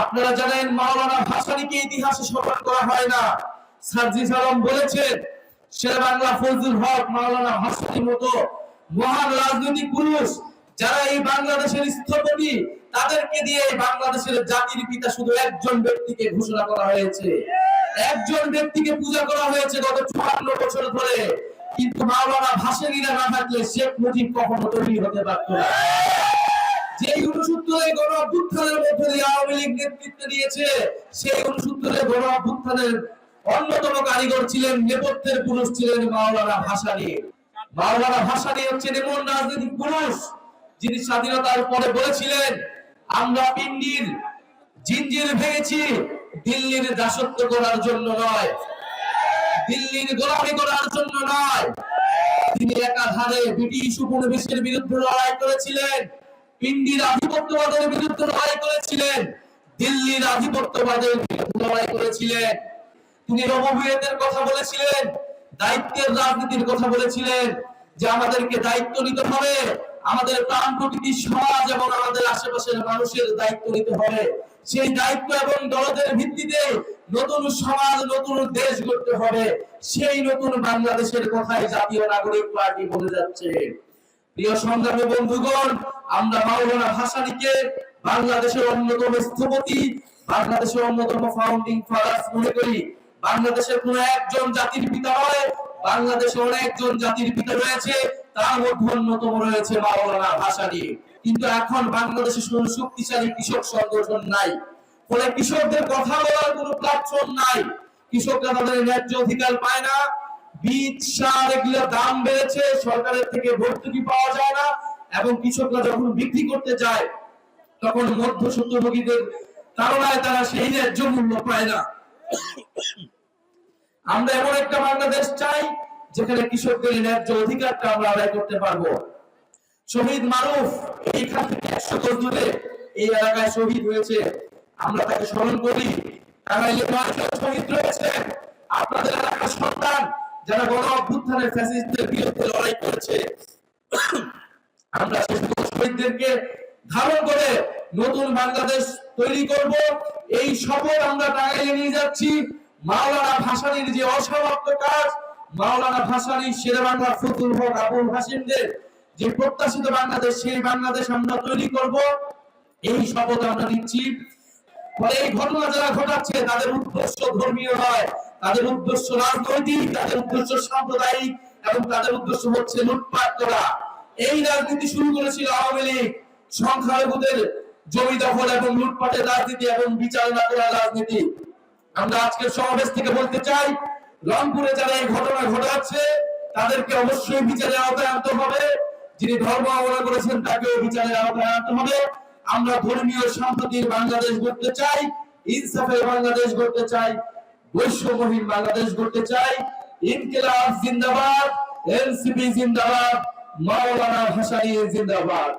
আপনারা জানেন মাওলানা ভাসানীকে ইতিহাসে স্মরণ করা হয় না। সার্জিস আলম বলেছেন শেরে বাংলা ফজলুল হক মাওলানা ভাসানীর মতো মহান রাজনৈতিক পুরুষ যারা এই বাংলাদেশের স্থপতি, তাদেরকে দিয়ে বাংলাদেশের জাতির পিতা শুধু একজন ব্যক্তিকে ঘোষণা করা হয়েছে, একজন ব্যক্তিকে পূজা করা হয়েছে গত 54 বছর ধরে। কিন্তু মাওলানা ভাসানীরা না থাকলে শেখ মুজিব কখনো তৈরি হতে পারত না। যে 69 গণ অভ্যুত্থানের মধ্যে দিয়ে আওয়ামী লীগ নেতৃত্ব দিয়েছে, সেই 69 গণ অভ্যুত্থানের অন্যতম কারিগর ছিলেন, নেপথ্যের পুরুষ ছিলেন মাওলানা ভাসানী। মাওলানা ভাসানী হচ্ছেন এমন রাজনৈতিক পুরুষ যিনি স্বাধীনতার পরে বলেছিলেন, আমরা পিন্ডির জিঞ্জির ভেঙেছি দিল্লির দাসত্ব করার জন্য নয়, দিল্লির গোলামি করার জন্য নয়। তিনি একাধারে ব্রিটিশ উপনিবেশের বিরুদ্ধে লড়াই করেছিলেন, পিন্ডির আধিপত্যবাদের বিরুদ্ধে লড়াই করেছিলেন, দিল্লির আধিপত্যবাদের বিরুদ্ধে লড়াই করেছিলেন। তিনি রবীন্দ্রের কথা বলেছিলেন, দায়িত্বের রাজনীতির কথা বলেছিলেন, যে আমাদেরকে দায়িত্ব নিতে হবে, আমাদের প্রাণ প্রকৃতি সমাজ এবং আমাদের আশেপাশের মানুষের দায়িত্ব নিতে হবে। সেই দায়িত্ব এবং দলদের ভিত্তিতে নতুন সমাজ, নতুন দেশ গড়তে হবে। সেই নতুন বাংলাদেশের কথাই জাতীয় নাগরিক পার্টি বলে যাচ্ছে। প্রিয় সংগ্রামী বন্ধুগণ, আমরা মাওলানা ভাসানীকে বাংলাদেশের অন্যতম স্থপতি, বাংলাদেশের অন্যতম ফাউন্ডিং ফাদার্স মনে করি। বাংলাদেশের কোন একজন জাতির পিতা নয়, বাংলাদেশে অনেকজন জাতির পিতা রয়েছে, তার মধ্যে অন্যতম রয়েছে মাওলানা ভাসানী। কিন্তু এখন বাংলাদেশে কোনো শক্তিশালী কৃষক সংগঠন নাই, ফলে কৃষকদের কথা বলার কোনো প্ল্যাটফর্ম নাই। কৃষকরা তাদের ন্যায্য অধিকার পায় না, বীজ সার এগুলোর দাম বেড়েছে, সরকারের থেকে ভর্তুকি পাওয়া যায় না, এবং কৃষকরা যখন বিক্রি করতে যায় তখন মধ্যস্বত্বভোগীদের কারণে তারা সেই ন্যায্য মূল্য পায় না। আমরা এমন একটা বাংলাদেশ চাই যেখানে কৃষকদের ন্যায্য অধিকারটা আমরা আদায় করতে পারবো। শহীদ মারুফ এইখান থেকে 100 গজ দূরে এই এলাকায় শহীদ হয়েছে, আমরা তাকে স্মরণ করি। টাঙ্গাইলে 9 জন শহীদ রয়েছে, আপনাদের এলাকার সন্তান যারা গণ অভ্যুত্থানের ফ্যাসিস্টদের বিরুদ্ধে লড়াই করেছে। আমরা সেই শহীদদেরকে ধারণ করে নতুন বাংলাদেশ তৈরি করব, এই শপথ আমরা টাঙ্গাইলে নিয়ে যাচ্ছি। মাওলানা ভাসানীর যে অসমাপ্ত কাজ, মাওলানা ভাসানী, শেরে বাংলা ফজলুল হক, আবুল হাশিমদের যে প্রত্যাশিত বাংলাদেশ, সেই বাংলাদেশ আমরা তৈরি করব, এই শপথ আমরা নিচ্ছি। ফলে এই ঘটনা যারা ঘটাচ্ছে তাদের উদ্দেশ্য ধর্মীয় নয়, তাদের উদ্দেশ্য রাজনৈতিক, তাদের উদ্দেশ্য সাম্প্রদায়িক, এবং তাদের উদ্দেশ্য হচ্ছে লুটপাট করা। এই রাজনীতি শুরু করেছিল আওয়ামী লীগ, সংখ্যালঘুদের জমি দখল এবং লুটপাটের রাজনীতি এবং বিচার না করার রাজনীতি। আমরা আজকের সমাবেশ থেকে বলতে চাই, রংপুরে যারা এই ঘটনা ঘটাচ্ছে তাদেরকে অবশ্যই বিচারের আওতায় আনতে হবে। যিনি ধর্ম অবলম্বন করেছেন তাকেও বিচারের আওতায় আনতে হবে। আমরা ধর্মীয় সম্প্রীতির বাংলাদেশ গড়তে চাই, ইনসাফের বাংলাদেশ গড়তে চাই, বৈষম্যহীন বাংলাদেশ গড়তে চাই। ইনকিলাব জিন্দাবাদ, এনসিপি জিন্দাবাদ, মাওলানা ভাসানী জিন্দাবাদ।